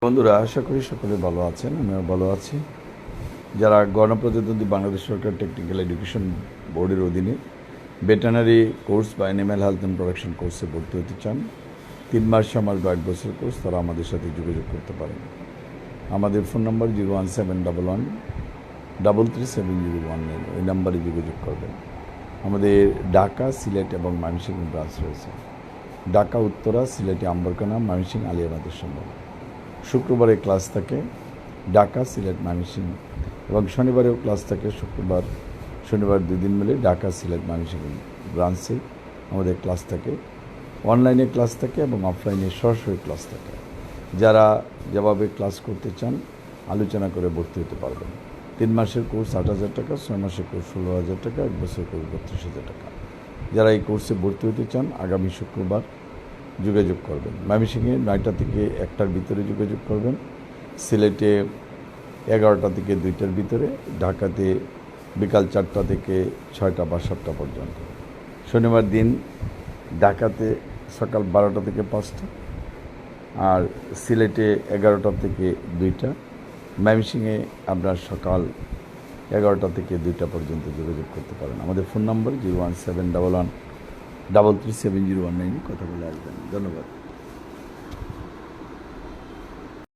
বন্ধুরা, আশা করি সকলে ভালো আছেন। আমিও ভালো আছি। যারা গণপ্রজাতন্ত্রী বাংলাদেশ সরকার টেকনিক্যাল এডুকেশন বোর্ডের অধীনে ভেটেরিনারি কোর্স বা অ্যানিম্যাল হেলথ অ্যান্ড প্রোডাকশন কোর্সে ভর্তি হতে চান, 3 মাস 6 মাস বা 1 বছর কোর্স, তারা আমাদের সাথে যোগাযোগ করতে পারেন। আমাদের ফোন নাম্বার 01711 ওই নাম্বারে যোগাযোগ করবেন। আমাদের ঢাকা, সিলেট এবং ময়মনসিংহ ব্রাঞ্চ রয়েছে। ঢাকা উত্তরা, সিলেটে আম্বরকানা, ময়মনসিংহ আলিয়া মাদ্রাসা। শুক্রবারে ক্লাস থাকে ঢাকা, সিলেট, ময়মনসিংহ, এবং শনিবারেও ক্লাস থাকে শনিবার 2 দিন মিলে ঢাকা, সিলেট, ময়মনসিংহ ব্রাঞ্চে আমাদের ক্লাস থাকে। অনলাইনে ক্লাস থাকে এবং অফলাইনে সরাসরি ক্লাস থাকে। যারা যেভাবে ক্লাস করতে চান আলোচনা করে ভর্তি হতে পারবেন। 3 মাসের কোর্স 8,000 টাকা, 6 মাসের কোর্স 16,000 টাকা, 1 বছরের কোর্স 32,000 টাকা। যারা এই কোর্সে ভর্তি হতে চান আগামী শুক্রবার যোগাযোগ করবেন। ময়মনসিংহে 9টা থেকে 1টার ভিতরে যোগাযোগ করবেন, সিলেটে 11টা থেকে 2টার ভিতরে, ঢাকাতে বিকাল 4টা থেকে 6টা বা 7টা পর্যন্ত। শনিবার দিন ঢাকাতে সকাল 12টা থেকে 5টা, আর সিলেটে 11টা থেকে 2টা, ময়মনসিংহে আপনার সকাল 11টা থেকে 2টা পর্যন্ত যোগাযোগ করতে পারেন। আমাদের ফোন নম্বর 01711 33701 কথা বলে আসবেন। ধন্যবাদ।